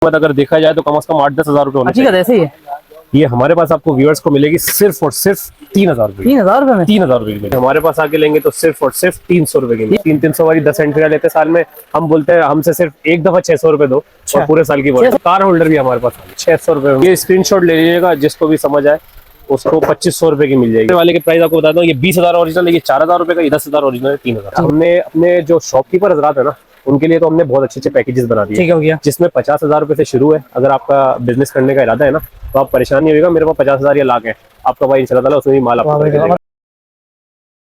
अगर देखा जाए तो कम से कम 8-10 हजार रुपए होना चाहिए। ऐसे ही है ये हमारे पास आपको व्यूअर्स को मिलेगी सिर्फ और सिर्फ 3,000 रुपए। 3,000 रुपए में 3,000 रुपए की हमारे पास आके लेंगे तो सिर्फ और सिर्फ 300 रुपए की। 300 वाली 10 एंट्रिया लेते साल में। हम बोलते हैं हमसे सिर्फ एक दफा 600 रुपए दो और पूरे साल की बोल। कार होल्डर भी हमारे पास 600 रुपए। ये स्क्रीनशॉट ले लीजिएगा, जिसको भी समझ आए उसको 2500 रुपए की मिल जाएगी। वाले के प्राइस आपको बताता हूँ, ये 20,000 ओरिजिनल है, ये 4,000 रुपए का, ये 10,000 ओरिजिनल है, 3,000। हमने अपने जो शॉपकीपर हजरात है ना, उनके लिए तो हमने बहुत अच्छे पैकेजेस बना दिए। ठीक हो गया। जिसमें 50,000 रुपए से शुरू है। अगर आपका बिजनेस करने का इरादा है ना, तो आप परेशान नहीं होगा, मेरे पास 50,000 या लाख है, आपका भाई इंशाल्लाह ताला उसमें भी माल आपको।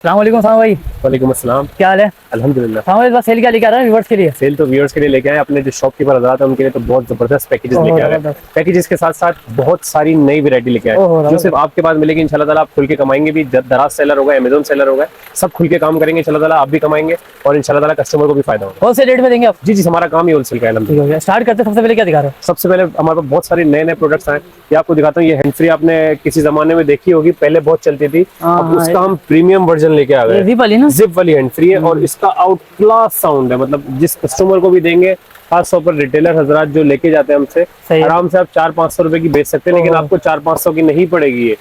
अस्सलामुअलैकुम साहब भाई। वालेकुम अस्सलाम। क्या हाल है? अल्हम्दुलिल्लाह। साहब इस बार सेल क्या लेके आ रहा है व्यूअर्स के लिए? सेल तो व्यूअर्स के लिए लेके आए, अपने जो शॉपकीपर हजरात हैं उनके लिए तो बहुत जबरदस्त पैकेजेस लेके आ रहे हैं। पैकेजेस के साथ साथ बहुत सारी नई वैरायटी लेके आए जो सिर्फ आपके पास मिलेगी इंशाल्लाह ताला। आप खुल के कमाएंगे भी, दराज सेलर होगा, अमेज़न सेलर होगा, सब खुल के काम करेंगे इंशाल्लाह ताला। आप भी कमाएंगे और इंशाल्लाह ताला कस्टमर को भी फायदा होगा। होलसेल रेट में देंगे आप? जी, हमारा काम ही होलसेल का है। अल्हम्दुलिल्लाह। स्टार्ट करते सबसे पहले क्या दिखा रहे हो? सबसे पहले हमारे पास बहुत सारे नए प्रोडक्ट्स आए, ये आपको दिखाता हूँ। ये हैंड फ्री आपने किसी जमाने में देखी होगी, पहले बहुत चलती थी, अब उसका हम प्रीमियम वर्जन लेके आ गए। जिप वाली हैंड फ्री है और इसका आउट क्लास साउंड है। मतलब जिस कस्टमर को भी देंगे, खास तौर पर रिटेलर हजरात जो लेके जाते हैं हमसे, आराम से आप 400-500 रुपए की बेच सकते हैं, लेकिन आपको 400-500 की नहीं पड़ेगी।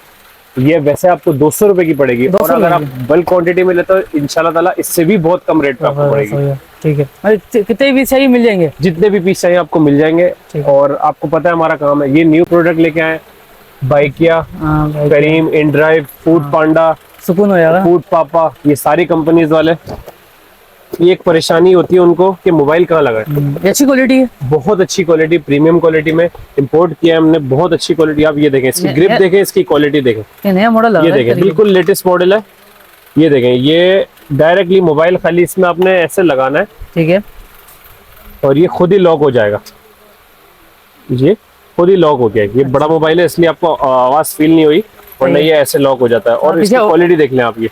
ये वैसे आपको 200 रुपए की पड़ेगी। और अगर आप बल्क क्वांटिटी में लेते हो इंशाल्लाह ताला इससे भी बहुत कम रेट पे आपको पड़ेगी। ठीक है। कितने पीस चाहिए मिल जाएंगे? जितने भी पीस चाहिए आपको मिल जाएंगे। और आपको पता है हमारा काम है। ये न्यू प्रोडक्ट लेके आए, बाइकिया, करीम, इनड्राइव, फूड पांडा, सुकून हो जाएगा, फूड पापा, ये सारी कंपनीज वाले। ये एक परेशानी होती है उनको कि मोबाइल कहाँ लगाए। अच्छी क्वालिटी है, बहुत अच्छी क्वालिटी, प्रीमियम क्वालिटी में इंपोर्ट किया है हमने, बहुत अच्छी क्वालिटी। आप ये देखें, इसकी ग्रिप देखें, इसकी क्वालिटी देखें। नया मॉडल ये देखें, बिल्कुल लेटेस्ट मॉडल है। ये देखें, ये डायरेक्टली मोबाइल खाली इसमें आपने ऐसे लगाना है, ठीक है, और ये खुद ही लॉक हो जाएगा। ये खुद ही लॉक हो गया। ये बड़ा मोबाइल है इसलिए आपको आवाज फील नहीं हुई, वरना ये ऐसे लॉक हो जाता है। और इसकी क्वालिटी देख लें आप, ये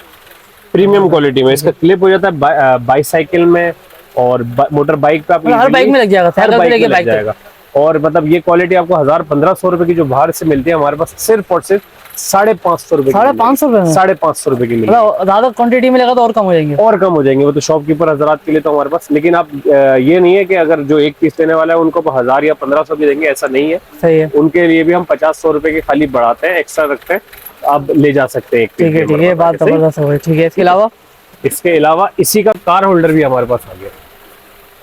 प्रीमियम क्वालिटी में इसका क्लिप हो जाता है बाईसाइकिल में और मोटर बाइक पे, हर बाइक में लग जाएगा, हर बाइक में लग जाएगा। और मतलब ये क्वालिटी आपको 1000-1500 रुपए की जो बाहर से मिलती है, हमारे पास सिर्फ और सिर्फ 550 रुपए, 550 रुपए की मिलेगी। ज्यादा क्वांटिटी में लगा तो और कम हो जाएंगे, और कम हो जाएंगे वो तो शॉपकीपर हजरात के लिए तो हमारे पास। लेकिन आप ये नहीं है कि अगर जो एक पीस लेने वाला है उनको 1000 या 1500 की देंगे, ऐसा नहीं है। सही है। उनके लिए भी हम 50-100 रुपए की खाली बढ़ाते हैं, एक्स्ट्रा रखते हैं, आप ले जा सकते हैं। ठीक है, ठीक है, बात जबरदस्त हो गई। ठीक है, इसके अलावा इसी का कार होल्डर भी हमारे पास आ गया।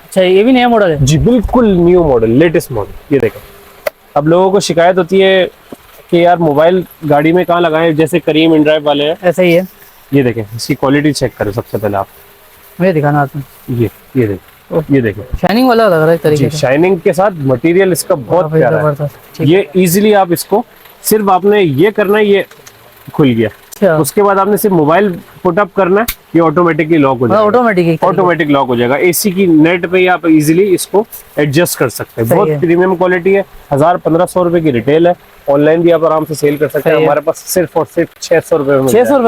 अच्छा, ये भी नया मॉडल है? जी, बिल्कुल न्यू मॉडल, लेटेस्ट मॉडल। ये देखें, अब लोगों को शिकायत होती है कि यार मोबाइल गाड़ी में कहाँ लगाएं, जैसे करीम इनड्राइव वाले हैं, ऐसा ही है। ये देखें, इसकी क्वालिटी चेक करें सबसे पहले आप। मुझे दिखाना आपने। ये देखें, ये देखें, शाइनिंग वाला लग रहा है तरीके से। शाइनिंग के साथ मटेरियल इसका बहुत प्यारा है। ये इजीली आप इसको सिर्फ आपने ये करना है, ये खुल गया। उसके बाद आपने सिर्फ मोबाइल पुटअप करना है, ये ऑटोमेटिकली लॉक हो जाएगा। ऑटोमेटिक लॉक हो जाएगा। एसी की नेट पे ही आप इजीली इसको एडजस्ट कर सकते हैं। बहुत प्रीमियम क्वालिटी है। 1000-1500 रुपए की रिटेल है, ऑनलाइन भी आप आराम से सेल कर सकते हैं। हमारे पास सिर्फ और सिर्फ 600 रुपए में, 600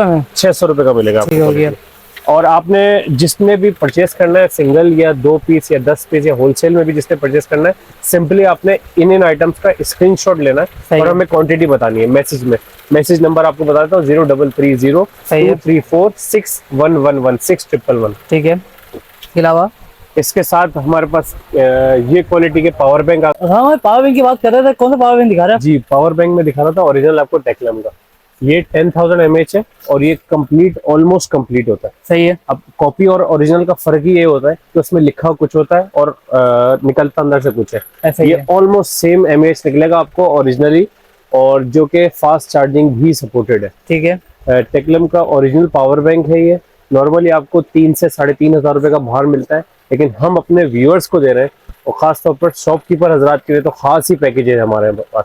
रुपए का मिलेगा आपको। और आपने जिसने भी परचेस करना है, सिंगल या 2 पीस या 10 पीस या होलसेल में भी जिसने परचेस करना है, सिंपली आपने इन आइटम्स का स्क्रीनशॉट लेना है और हमें क्वांटिटी बतानी है मैसेज में। मैसेज नंबर आपको बता देता हूँ, 0330-234-6111-6111। ठीक है। इसके अलावा इसके साथ हमारे पास ये क्वालिटी के पावर बैंक। हाँ, पावर बैंक की बात कर रहे थे, कौन सा पावर बैंक दिखा रहा है? जी, पावर बैंक में दिखा रहा था, ओरिजिनल आपको टेक्लम का। ये 10,000 mAh है और ये कंप्लीट, ऑलमोस्ट कंप्लीट होता है। सही है। अब कॉपी और ओरिजिनल का फर्क ही ये होता है कि उसमें लिखा कुछ होता है और निकलता अंदर से कुछ है। ये ऑलमोस्ट सेम mAh निकलेगा आपको ओरिजिनली, और जो कि फास्ट चार्जिंग भी सपोर्टेड है। ठीक है। टेक्लम का ओरिजिनल पावर बैंक है ये। नॉर्मली आपको 3 से 3,500 रुपए का बाहर मिलता है, लेकिन हम अपने व्यूअर्स को दे रहे हैं और खास तौर पर शॉपकीपर हजरात के लिए तो खास ही पैकेज है हमारे पास।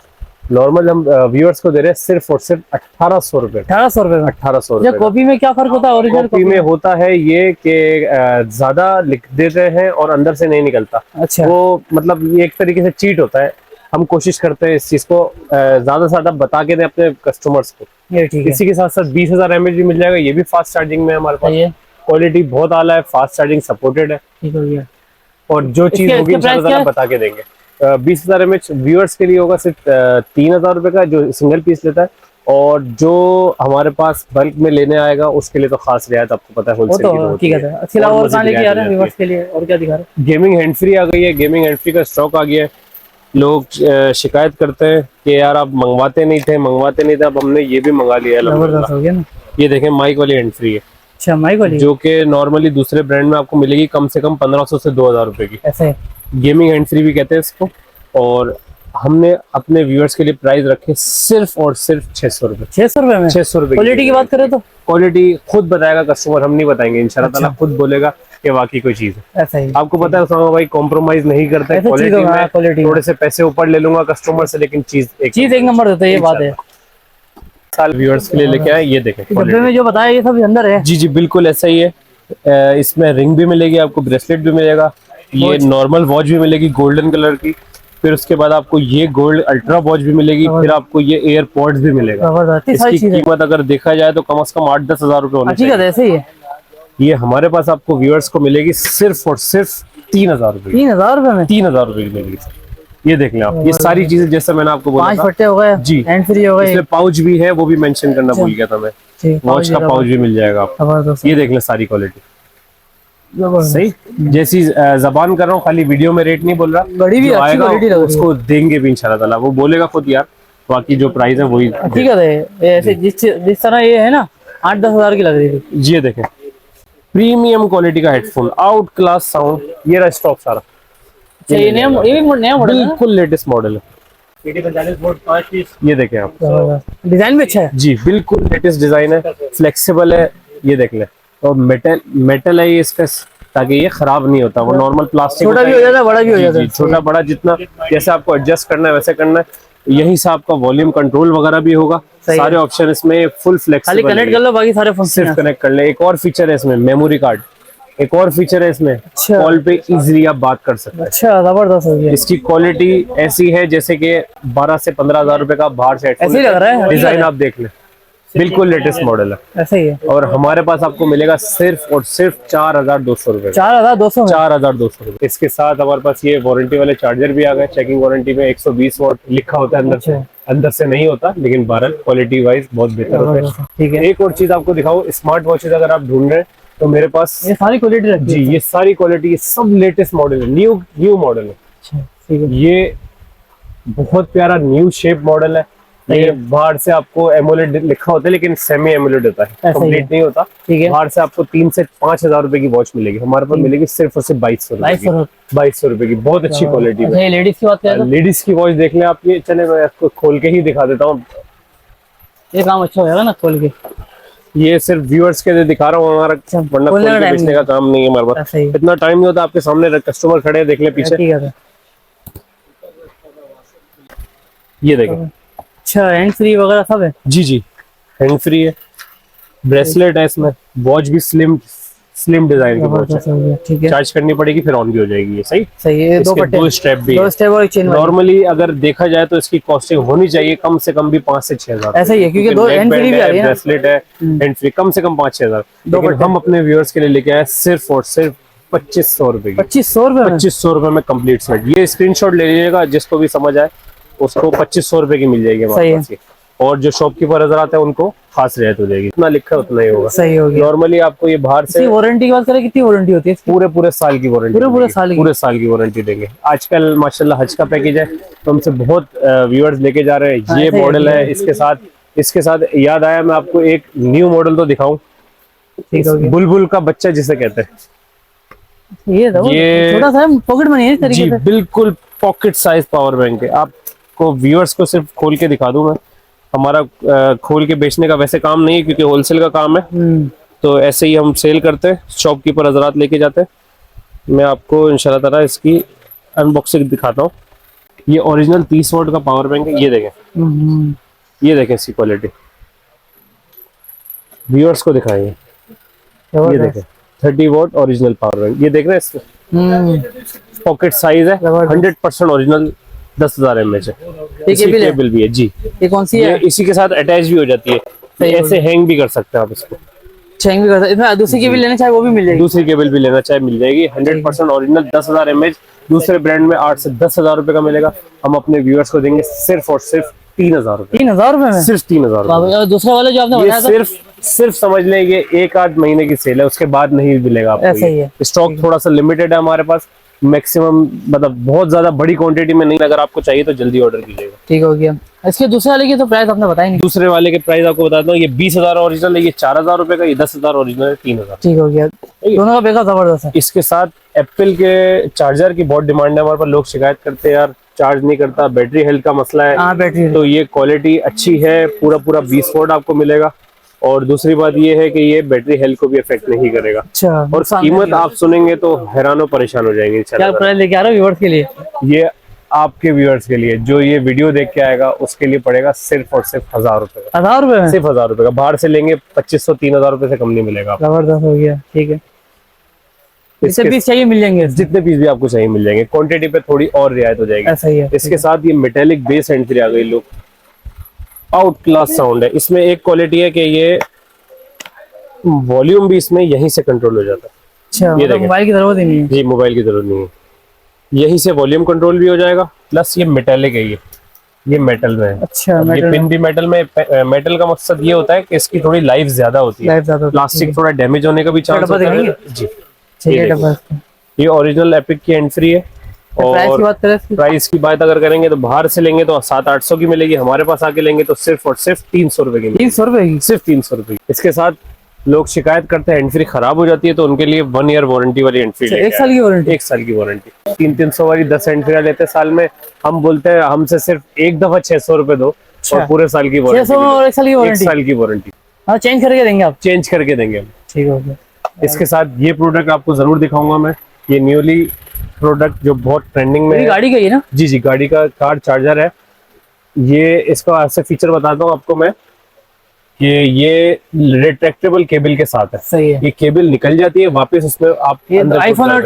नॉर्मल हम व्यूअर्स को दे रहे हैं सिर्फ और सिर्फ 1800 रुपए। 1800 रुपए में 1800 रुपए। कॉपी में क्या फर्क होता है? ओरिजिनल कॉपी में होता है ये कि ज्यादा लिख देते हैं और अंदर से नहीं निकलता। अच्छा। वो मतलब ये एक तरीके से चीट होता है। हम कोशिश करते हैं इस चीज को ज्यादा से ज्यादा बता के दें अपने कस्टमर्स को। इसी के साथ साथ 20,000 mAh भी मिल जाएगा। ये भी फास्ट चार्जिंग में हमारे पास। क्वालिटी बहुत आला है, फास्ट चार्जिंग सपोर्टेड है। ठीक हो गया। और जो चीज होगी इंशाल्लाह बता के देंगे। 20,000 mAh व्यूअर्स के लिए होगा सिर्फ 3,000 रुपए का, जो सिंगल पीस लेता है। और जो हमारे पास बल्क में लेने आएगा उसके लिए तो खास रियायत, आपको पता है होलसेल की होती है। इसके अलावा और क्या दिखा रहे हैं व्यूअर्स के लिए? और क्या दिखा रहे हैं? गेमिंग हैंड फ्री आ गई है, गेमिंग हैंड फ्री का स्टॉक आ गया है। लोग शिकायत करते हैं कि यार आप मंगवाते नहीं थे, अब हमने ये भी मंगा लिया है जबरदस्त हो गया ना। ये देखें माइक वाली हैंड फ्री है, अच्छा माइक वाली, जो कि नॉर्मली दूसरे ब्रांड में आपको मिलेगी कम से कम 1500 से 2000 रुपए की। ऐसे गेमिंग हैंड फ्री भी कहते हैं इसको। और हमने अपने व्यूअर्स के लिए प्राइस रखे सिर्फ और सिर्फ 600 रुपए। 600 रुपए में 600 रुपए। क्वालिटी की बात करें तो क्वालिटी खुद बताएगा कस्टमर, हम नहीं बताएंगे। इंशाल्लाह ताला खुद बोलेगा कि वाकई कोई चीज है। ऐसा ही आपको पता है उसामा भाई कॉम्प्रोमाइज नहीं करते क्वालिटी में, थोड़े से पैसे ऊपर ले लूंगा कस्टमर से, लेकिन चीज एक नंबर देता है, ये बात है। साल व्यूअर्स के लिए लेके आए, ये देखें डब्बे में जो बताया ये सब अंदर है। जी जी बिल्कुल ऐसा ही है। इसमें रिंग भी मिलेगी आपको, ब्रेसलेट भी मिलेगा, ये नॉर्मल वॉच भी मिलेगी गोल्डन कलर की, फिर उसके बाद आपको ये गोल्ड अल्ट्रा वॉच भी मिलेगी, फिर आपको ये एयरपॉड्स भी मिलेगा। इसकी कीमत अगर देखा जाए तो कम से कम 8-10 हजार रुपए होनी चाहिए। ऐसे ही है। ये हमारे पास आपको व्यूअर्स को मिलेगी सिर्फ और सिर्फ 3000 रुपए। 3000 रुपए में 3000 रुपए की मिलेगी। ये देख लें आप, ये सारी चीजें जैसे मैंने आपको बोला 5 फट्टे हो गए जी, हैंड फ्री हो गए। इसमें पाउच भी है, वो भी मेंशन करना भूल गया था मैं, वॉच का पाउच भी मिल जाएगा आपको। ये देख लें सारी क्वालिटी सही, जैसी जबान कर रहा हूँ, खाली वीडियो में रेट नहीं बोल रहा, घड़ी भी अच्छी क्वालिटी लग रही है। उसको देंगे भी इंशाल्लाह ताला, वो बोलेगा खुद यार बाकी जो प्राइस है वही ठीक है। ऐसे जिस तरह ये है ना 8-10 हजार की लग रही थी। ये देखें प्रीमियम क्वालिटी का हेडफोन, आउट क्लास साउंड, ये रहा स्टॉक सारा। ये भी नया मॉडल है, बिल्कुल लेटेस्ट मॉडल है। ये देखें आप, डिजाइन भी अच्छा है जी, बिल्कुल लेटेस्ट डिजाइन है, फ्लेक्सिबल है। ये देख लें, और मेटल है ये इसका, ताकि ये खराब नहीं होता। वो नॉर्मल प्लास्टिक छोटा भी हो जाता है, बड़ा भी हो जाता है। छोटा बड़ा जितना जैसे आपको एडजस्ट करना है वैसे करना है। यहीं से आपका वॉल्यूम कंट्रोल वगैरह भी होगा, सारे ऑप्शन इसमें फुल फ्लेक्सिबल, खाली कनेक्ट कर लो, बाकी सारे सिर्फ कनेक्ट कर ले। एक और फीचर है इसमें मेमोरी कार्ड, एक और फीचर है इसमें, कॉल पे इजीली आप बात कर सकते हैं। अच्छा जबरदस्त हो गया। इसकी क्वालिटी ऐसी है जैसे कि 12 से 15 हजार रुपए का बाहर से ऐसे ही लग रहा है। डिजाइन आप देख लें, बिल्कुल लेटेस्ट मॉडल है, ऐसा ही है। और हमारे पास आपको मिलेगा सिर्फ और सिर्फ 4200 रुपए। 4200 4200 रुपए। इसके साथ हमारे पास ये वारंटी वाले चार्जर भी आ गए। चेकिंग वारंटी में 120 वॉट लिखा होता है अंदर से, अंदर से नहीं होता, लेकिन बहरहाल क्वालिटी वाइज बहुत बेहतर होता है। ठीक है। एक और चीज आपको दिखाओ, स्मार्ट वॉचेज अगर आप ढूंढ रहे हैं तो मेरे पास ये सारी क्वालिटी रखी जी, ये सारी क्वालिटी, सब लेटेस्ट मॉडल है, न्यू मॉडल है। ये बहुत प्यारा न्यू शेप मॉडल है। ये बाहर से आपको एमोलेड लिखा होता है, लेकिन सेमी एमोलेड होता है, कंप्लीट नहीं होता। बाहर से आपको 3 से 5 हजार रुपए की वॉच मिलेगी, हमारे पास मिलेगी सिर्फ और सिर्फ 2200 रुपए की, बहुत अच्छी क्वालिटी में। लेडीज की बात करें, लेडीज की वॉच देख लें आप। ये चले मैं आपको खोल के ही दिखा देता हूँ, ये काम अच्छा हो जाएगा ना खोल के। ये सिर्फ व्यूअर्स के लिए दिखा रहा हूँ, हमारा वरना खोल के बेचने का काम नहीं है हमारे पास, इतना टाइम नहीं होता। आपके सामने कस्टमर खड़े हैं, देख ले पीछे, ये देखें। अच्छा हैंड फ्री वगैरह सब है? जी जी, हैंड फ्री है, ब्रेसलेट है इसमें, वॉच भी स्लिम डिजाइन की वॉच है। ठीक है, चार्ज करनी पड़ेगी फिर ऑन भी हो जाएगी। ये सही है। दो स्टेप भी है। नॉर्मली अगर देखा जाए तो इसकी कॉस्टिंग होनी चाहिए कम से कम भी 5 से 6 हजार। ऐसा ही है, क्योंकि दो हैंड फ्री भी आ रही है, ब्रेसलेट है, हैंड फ्री, कम से कम 5-6 हजार। लेकिन हम अपने व्यूअर्स के लिए लेके आए सिर्फ और सिर्फ 2500 रुपए की। 2500 रुपए में कंप्लीट सेट। ये स्क्रीनशॉट ले लीजिएगा, जिसको भी समझ आए उसको 2500 रुपए की मिल जाएगी हमारे पास। और जो शॉपकीपर नजर आते हैं उनको खास रियायत हो जाएगी, इतना लिखा है उतना ही होगा। सही हो गया। नॉर्मली आपको ये बाहर से वारंटी की बात करें, कितनी वारंटी होती है? पूरे साल की वारंटी, पूरे साल की वारंटी देंगे। आजकल माशाल्लाह हज का पैकेज है, तो हमसे बहुत व्यूअर्स लेके जा रहे हैं। ये मॉडल है, इसके साथ याद आया मैं आपको एक न्यू मॉडल तो दिखाऊं, बुलबुल का बच्चा जिसे कहते हैं। ये छोटा सा पॉकेट मनी है इस तरीके से, बिल्कुल पॉकेट साइज पावर बैंक है। आपको व्यूअर्स को सिर्फ खोल के दिखा दूं मैं, हमारा खोल के बेचने का वैसे काम नहीं है, क्योंकि होलसेल का काम है, तो ऐसे ही हम सेल करते हैं, शॉपकीपर हजरात लेके जाते हैं। मैं आपको इंशाल्लाह ताला इसकी अनबॉक्सिंग दिखाता हूँ। ये ओरिजिनल 30 वॉट का पावर बैंक है, ये देखें, ये देखें इसकी क्वालिटी, व्यूअर्स को दिखाएंगे। ये देखें 30 वॉट ओरिजिनल पावर बैंक, ये देख रहे हैं, पॉकेट साइज है, 100% ओरिजिनल, 10,000 mAh है। केबल भी है जी। ये कौन सी है? इसी के साथ अटैच भी हो जाती है, ऐसे हैंग भी कर सकते हैं आप इसको, हैंग भी कर सकते हैं। दूसरी केबल लेना चाहे वो भी मिल जाएगी, दूसरी केबल भी लेना चाहे मिल जाएगी। 100% ओरिजिनल, 10,000 mAh। दूसरे ब्रांड में 8 से 10,000 रुपए का मिलेगा, हम अपने व्यूअर्स को देंगे सिर्फ और सिर्फ 3,000 रुपए। 3,000 रुपए में? सिर्फ 3,000। दूसरा वाला जो आपने बताया था, सिर्फ समझ लें ये 1-8 महीने की सेल है, उसके बाद नहीं मिलेगा आपको। स्टॉक थोड़ा सा लिमिटेड है हमारे पास, मैक्सिमम, मतलब बहुत ज्यादा बड़ी क्वांटिटी में नहीं, अगर आपको चाहिए तो जल्दी ऑर्डर कीजिएगा। ठीक हो गया। इसके दूसरे वाले की तो प्राइस आपने बताया नहीं। दूसरे वाले के प्राइस आपको बताता हूँ, ये 20,000 ओरिजिनल है, ये 4,000 रुपए का, ये 10,000 ओरिजिनल है, 3,000। ठीक हो गया, दोनों का बेकार जबरदस्त है। इसके साथ एप्पल के चार्जर की बहुत डिमांड है हमारे पास, लोग शिकायत करते हैं यार चार्ज नहीं करता, बैटरी हेल्थ का मसला है। हाँ बैटरी, तो ये क्वालिटी अच्छी है, पूरा 20 वोल्ट आपको मिलेगा। और दूसरी बात ये है कि ये बैटरी हेल्थ को भी इफेक्ट नहीं करेगा। अच्छा, और कीमत आप सुनेंगे तो हैरान और परेशान हो जाएंगे। क्या प्राइस लेके आ रहा है व्यूअर्स के लिए? ये आपके व्यूअर्स के लिए, जो ये वीडियो देख के आएगा उसके लिए पड़ेगा सिर्फ और सिर्फ 1,000 रुपए का। 1,000 रुपए? सिर्फ 1,000 रुपए का। बाहर से लेंगे 2,500-3,000 रुपए से कम नहीं मिलेगा। जबरदस्त हो गया, ठीक है। इससे पीस चाहिए मिल जाएंगे, जितने पीस भी आपको चाहिए मिल जाएंगे, क्वांटिटी पे थोड़ी और रियायत हो जाएगी। ऐसा ही है। इसके साथ ये मेटेलिक बेस एंट्री आ गई, लोग आउट क्लास साउंड है। इसमें एक क्वालिटी है कि ये वॉल्यूम भी इसमें यहीं से कंट्रोल हो जाता है। अच्छा, मतलब मोबाइल की जरूरत ही नहीं है। जी, मोबाइल की जरूरत नहीं है, यहीं से वॉल्यूम कंट्रोल भी हो जाएगा। प्लस ये मेटेलिक है, ये मेटल में है। अच्छा, ये पिन भी मेटल में। मेटल का मकसद ये होता है कि इसकी थोड़ी लाइफ ज्यादा होती है, प्लास्टिक थोड़ा डैमेज होने का भी चांस होता है। जी, ये ओरिजिनल एपिक की एंट्री है। और प्राइस की बात अगर करेंगे तो बाहर से लेंगे तो 700-800 की मिलेगी, हमारे पास आके लेंगे तो सिर्फ और सिर्फ 300 रुपए की। 300 रुपए की? सिर्फ 300 रुपए। इसके साथ लोग शिकायत करते हैं एंट्री खराब हो जाती है, तो उनके लिए 1 ईयर वारंटी वाली एंट्री। 1 साल की वारंटी? 1 साल की वारंटी। 300 वाली 10 एंट्री लेते हैं साल में। हम बोलते हैं हमसे सिर्फ एक दफा 600 रुपए दो और पूरे साल की वारंटी। 600 और 1 साल की वारंटी? 1 साल की वारंटी। हाँ, चेंज करके देंगे आप? चेंज करके देंगे हम। ठीक हो गया। इसके साथ ये प्रोडक्ट आपको जरूर दिखाऊंगा मैं, ये न्यूली प्रोडक्ट जो बहुत ट्रेंडिंग में है। गाड़ी का ही ना? जी जी, गाड़ी का कार चार्जर है ये। इसका ऐसे फीचर बताता हूँ आपको मैं कि ये रिट्रैक्टेबल केबल के साथ है। सही है। ये केबल निकल जाती है वापस, उसमें आप आईफोन और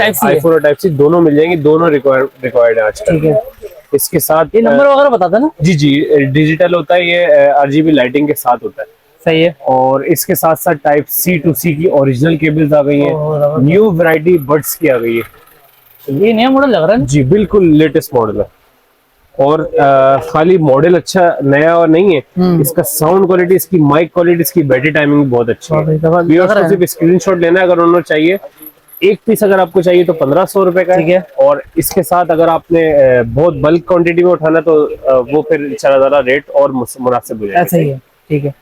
टाइप सी दोनों मिल जाएंगे, दोनों रिक्वायर्ड है आजकल। ठीक है। इसके साथ ये नंबर वगैरह बताता है ना? जी जी, डिजिटल होता है ये, RGB लाइटिंग के साथ होता है। सही है। और इसके साथ साथ टाइप C to C की ओरिजिनल केबल्स आ गई है, न्यू वैरायटी बड्स की आ गई है। ये नया मॉडल लग रहा है? जी बिल्कुल लेटेस्ट मॉडल है। और खाली मॉडल अच्छा नया और नहीं है, इसका साउंड क्वालिटी, इसकी माइक क्वालिटी, इसकी बैटरी टाइमिंग बहुत अच्छी है। सिर्फ स्क्रीनशॉट लेना है अगर उन्होंने चाहिए। एक पीस अगर आपको चाहिए तो 1,500 रुपए का है। और इसके साथ अगर आपने बहुत बल्क क्वांटिटी में उठाना तो वो फिर ज़्यादा रेट और मुनासिब हो जाएगा। ऐसा ही है, ठीक है।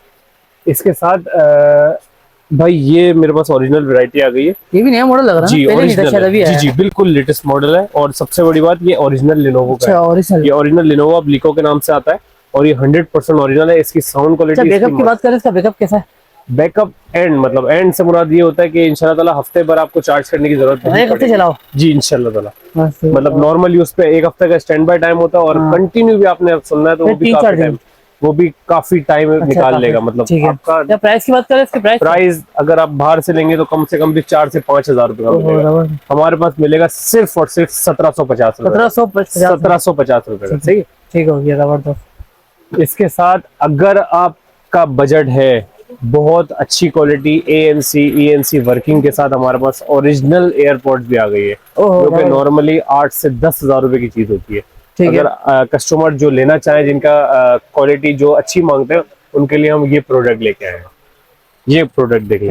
इसके साथ भाई ये मेरे पास ओरिजिनल वैरायटी आ गई है। ये भी नया मॉडल लग रहा है? जी ओरिजिनल, जी जी बिल्कुल लेटेस्ट मॉडल है। और सबसे बड़ी बात ये ओरिजिनल लिनोवो का है। ये ओरिजिनल लिनोवो अब लिको के नाम से आता है और ये 100% ओरिजिनल है। इसकी साउंड क्वालिटी। बैकअप की बात करें, इसका बैकअप कैसा है? बैकअप एंड, मतलब एंड से मुराद ये होता है कि इंशाल्लाह ताला हफ्ते भर आपको चार्ज करने की जरूरत नहीं है। एक हफ्ते चलाओ? जी इंशाल्लाह ताला। मतलब नॉर्मल यूज पे एक हफ्ते का स्टैंड बाय टाइम होता है और कंटिन्यू भी आपने सुनना है तो वो भी काफी टाइम निकाल लेगा। मतलब आपका प्राइस की बात करें, इसके प्राइस अगर आप बाहर से लेंगे तो कम से कम भी 4 से 5,000 रुपए का मिलेगा। हमारे पास मिलेगा सिर्फ और सिर्फ 1,750 रुपए। 1,750 रुपए का। सही, ठीक हो गया, जबरदस्त। इसके साथ अगर आपका बजट है बहुत अच्छी क्वालिटी ANC ENC वर्किंग के साथ, हमारे पास ओरिजिनल एयरपोर्ट्स भी आ गई है, जो कि नॉर्मली 8 से 10,000 रुपए की चीज होती है। अगर कस्टमर जो लेना चाहे, जिनका क्वालिटी जो अच्छी मांगते हैं, उनके लिए हम ये प्रोडक्ट लेके आए हैं। ये प्रोडक्ट देखिए,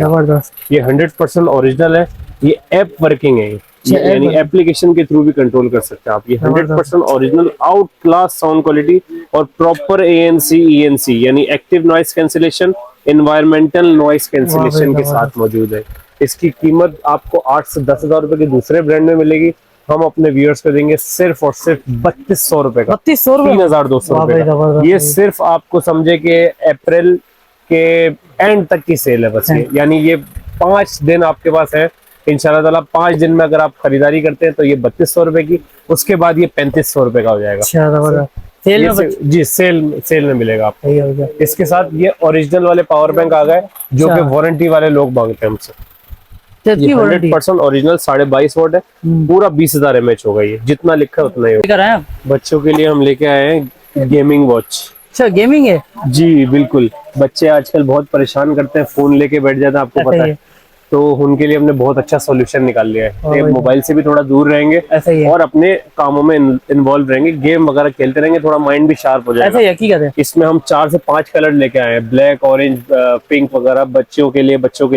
ये 100% ओरिजिनल है। ये ऐप वर्किंग है, यानी एप्लीकेशन के थ्रू भी कंट्रोल कर सकते हैं आप। ये 100% original out class sound quality और प्रॉपर ANC ENC यानी active noise cancellation, environmental noise cancellation के साथ मौजूद है। इसकी कीमत आपको 8 से 10,000 रुपए की दूसरे ब्रांड में मिलेगी, हम अपने व्यूअर्स को देंगे सिर्फ और सिर्फ 3,200 रुपए का। 3,200 रुपए का। ये सिर्फ आपको समझे कि अप्रैल के एंड तक की सेल है बस ये, यानी ये 5 दिन आपके पास है। इंशाल्लाह ताला 5 दिन में अगर आप खरीदारी करते हैं तो ये 3,200 रुपए की, उसके बाद ये 3,500 रुपए का हो जाएगा। सेल में जी, सेल में मिलेगा आपको। इसके साथ ये ओरिजिनल वाले पावर बैंक आ गए, जो कि वारंटी वाले लोग मांगते हैं हमसे। 100% ओरिजिनल 22.5 वोल्ट है, पूरा 20,000 mAh होगा। ये जितना लिखा है उतना ही होगा। बच्चों के लिए हम लेके आए हैं गेमिंग वॉच। अच्छा, गेमिंग है? जी बिल्कुल। बच्चे आजकल बहुत परेशान करते हैं, फोन लेके बैठ जाते हैं, आपको पता है। तो उनके लिए हमने बहुत अच्छा सॉल्यूशन निकाल लिया है। मोबाइल से भी थोड़ा दूर रहेंगे और अपने कामों में इन्वॉल्व रहेंगे, गेम वगैरह खेलते रहेंगे, थोड़ा माइंड भी शार्प हो जाएगा। ऐसा ही है। इसमें हम 4 से 5 कलर लेके आए हैं, ब्लैक, ऑरेंज, पिंक वगैरह। बच्चों के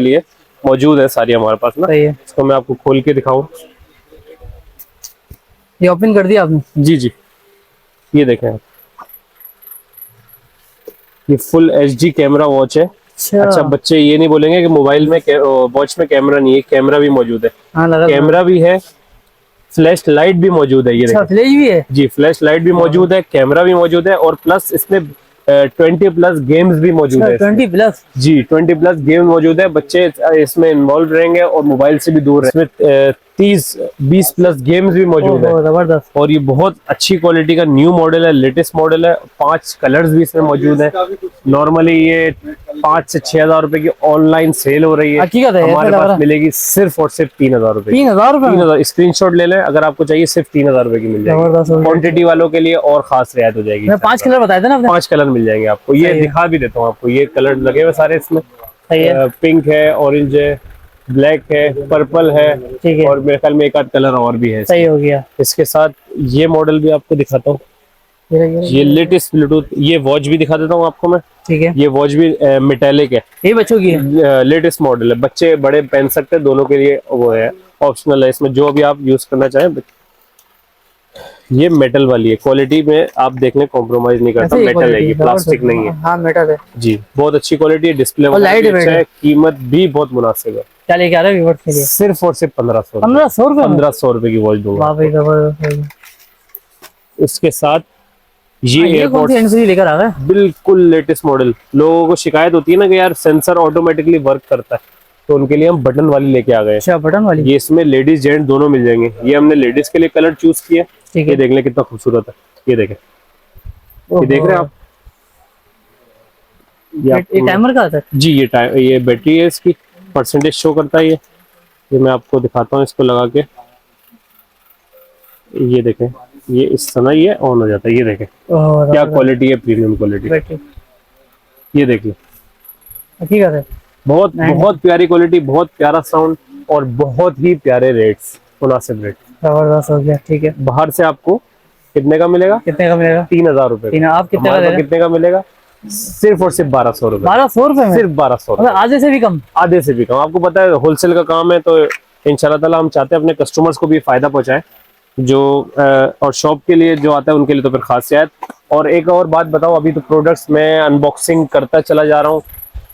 लिए मौजूद है सारी हमारे पास ना। इसको मैं आपको खोल के दिखाऊं। ये ओपन कर दिया आपने? जी जी, ये देखें आप, ये फुल HD कैमरा वॉच है। अच्छा, बच्चे ये नहीं बोलेंगे कि मोबाइल में वॉच में कैमरा नहीं है, कैमरा भी मौजूद है। हाँ, लगा कैमरा भी है, फ्लैश लाइट भी मौजूद है। ये अच्छा, फ्लैश भी है जी, फ्लैश लाइट भी मौजूद है, कैमरा भी मौजूद है, और प्लस इसमें 20+ गेम्स भी मौजूद है। 20+ जी, 20+ गेम मौजूद है। बच्चे इसमें इन्वॉल्व रहेंगे और मोबाइल से भी दूर रहेंगे। इसमें 30-20+ गेम्स भी मौजूद है। जबरदस्त। और ये बहुत अच्छी क्वालिटी का न्यू मॉडल है, लेटेस्ट मॉडल है। 5 कलर्स भी इसमें मौजूद है। नॉर्मली ये 5 से 6 हज़ार रुपए की ऑनलाइन सेल हो रही है, हमारे पास मिलेगी सिर्फ और सिर्फ 3,000 रुपए। 3,000? स्क्रीनशॉट ले लें, अगर आपको चाहिए सिर्फ 3,000 रुपए की मिल जाएगी। क्वांटिटी वालों के लिए और खास रियायत हो जाएगी। 5 कलर बताए थे ना आपने? 5 कलर मिल जाएंगे आपको। ये दिखा भी देता हूँ आपको, ये कलर लगे हुए सारे इसमें। पिंक है, ऑरेंज है, ब्लैक है, पर्पल है, और मेरे ख्याल में एक आध कलर और भी है। सही हो गया। इसके साथ ये मॉडल भी आपको दिखाता हूँ, ये लेटेस्ट ब्लूटूथ। ये वॉच भी दिखा देता हूँ आपको मैं। ठीक है, ये वॉच भी मेटालिक है, ये बच्चों की है, लेटेस्ट मॉडल है। बच्चे बड़े पहन सकते हैं, दोनों के लिए वो है, ऑप्शनल है। इसमें जो भी आप यूज करना चाहें। ये मेटल वाली है, क्वालिटी में आप देखने कॉम्प्रोमाइज नहीं करता, मेटल है, ये प्लास्टिक नहीं है। हाँ, मेटल है जी, बहुत अच्छी क्वालिटी है, डिस्प्ले है, कीमत भी बहुत मुनासिब है। क्या लेके आ रहे हैं व्यूअर्स के लिए? सिर्फ और सिर्फ 1500 रुपए 1500 रुपए की वॉच दूंगा। वाह भाई, जबरदस्त। इसके साथ ये एयरपोर्ट लेकर आ रहा है, बिल्कुल लेटेस्ट मॉडल। लोगों को शिकायत होती है ना कि यार सेंसर ऑटोमेटिकली वर्क करता है, तो उनके लिए हम बटन वाली लेके आ गए। अच्छा, बटन वाली। ये इसमें लेडीज जेंट दोनों मिल जाएंगे। ये हमने लेडीज के लिए कलर चूज किया। ये देख लें कितना खूबसूरत है, ये देखें, ये देख रहे हैं आप? ये टाइमर का आता है जी, ये बैटरी है, इसकी परसेंटेज शो करता है। ये मैं आपको दिखाता हूँ इसको लगा के। ये देखें, ये इस समय ये ऑन हो जाता है। ये देखें क्या क्वालिटी है, प्रीमियम क्वालिटी। ये देखिए, हकीकत है, बहुत बहुत प्यारी क्वालिटी, बहुत प्यारा साउंड, और बहुत ही प्यारे रेट्स, मुनासिब रेट। जबरदस्त हो गया। ठीक है, बाहर से आपको कितने का मिलेगा? 3,000 रुपए। आप कितने का मिलेगा? सिर्फ और सिर्फ 1200 रुपए। 1200 रुपए? सिर्फ 1200, आधे से भी कम? आधे से भी कम। आपको पता है होलसेल का काम है, तो इंशाल्लाह ताला हम चाहते हैं अपने कस्टमर्स को भी फायदा पहुंचाएं, जो और शॉप के लिए जो आता है उनके लिए तो फिर खास रियायत। और एक और बात बताओ, अभी तो प्रोडक्ट्स में अनबॉक्सिंग करता चला जा रहा हूँ,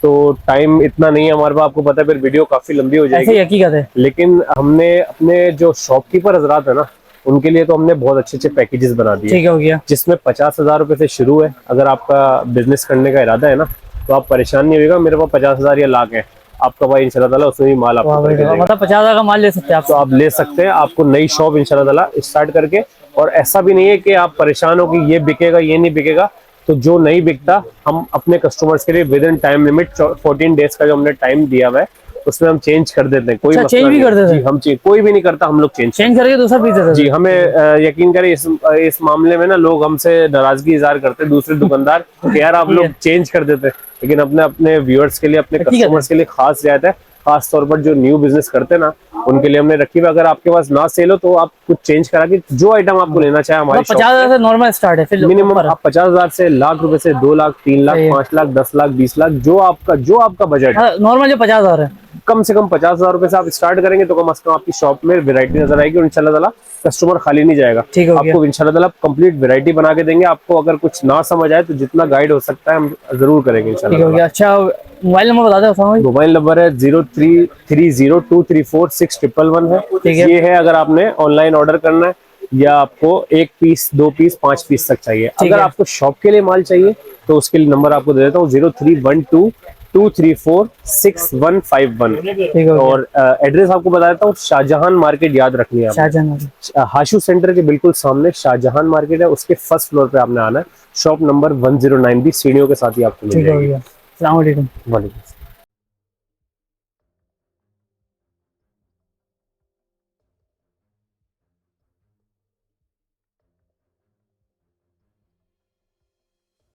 तो टाइम इतना नहीं है हमारे पास। आपको पता है फिर वीडियो काफी लंबी हो जाएगी। हकीकत है। लेकिन हमने अपने जो शॉपकीपर हजरात है ना, उनके लिए तो हमने बहुत अच्छे पैकेजेस बना दिए। ठीक हो गया। जिसमें 50,000 रुपए से शुरू है। अगर आपका बिजनेस करने का इरादा है ना, तो आप परेशान नहीं होगा, मेरे पास 50,000 या लाख है, आपका भाई इंशाल्लाह ताला उसमें भी माल आपको मतलब 50,000 का माल ले सकते हैं आप? तो आप ले सकते हैं। आपको नई शॉप इंशाल्लाह ताला स्टार्ट करके, और ऐसा भी नहीं है कि आप परेशान हो कि ये बिकेगा ये नहीं बिकेगा, तो जो नहीं बिकता हम अपने कस्टमर्स के लिए with in time limit 14 days का जो हमने टाइम दिया हुआ है, उसमें हम चेंज कर देते हैं। कोई चेंज भी कर देते हैं? हम कोई भी नहीं करता, हम लोग चेंज करके दूसरा पीस देते हैं। जी, हमें यकीन करें इस मामले में ना लोग हमसे नाराजगी इजहार करते हैं, दूसरे दुकानदार, कि यार आप लोग चेंज कर देते हैं। लेकिन अपने व्यूअर्स के लिए, अपने कस्टमर्स के लिए खास रियायत है। खास तौर पर जो न्यू बिजनेस करते हैं ना, उनके लिए हमने रखी हुई। अगर आपके पास ना सेल हो तो आप कुछ चेंज करा के जो आइटम आपको लेना चाहे हमारे 50,000 से नॉर्मल स्टार्ट है, फिर मिनिमम आप 50,000 से लाख रुपए से 2 लाख 3 लाख 5 लाख 10 लाख 20 लाख जो आपका बजट है। नॉर्मल जो 50,000 है, कम से कम 50,000 रुपए से आप स्टार्ट करेंगे तो कम से कम आपकी शॉप में वैरायटी नजर आएगी, और इंशाल्लाह ताला कस्टमर खाली नहीं जाएगा। आपको इंशाल्लाह ताला कंप्लीट वैरायटी बना के देंगे। आपको अगर कुछ ना समझ आए तो जितना गाइड हो सकता है हम जरूर करेंगे इंशाल्लाह। अच्छा, मोबाइल नंबर बता दो। मोबाइल नंबर है 0330234611 है। ये है अगर आपने ऑनलाइन ऑर्डर करना है, या आपको 1 पीस 2 पीस 5 पीस तक चाहिए। अगर आपको शॉप के लिए माल चाहिए तो उसके लिए नंबर आपको दे देता हूँ 0312234651। और एड्रेस आपको बता देता हूँ, शाहजहां मार्केट याद रखनी है। हाशू सेंटर के बिल्कुल सामने शाहजहां मार्केट है, उसके फर्स्ट फ्लोर पे आपने आना है। शॉप नंबर 109 भी सीढ़ियों के साथ ही आपको मिल जाएगी। अस्सलाम वालेकुम।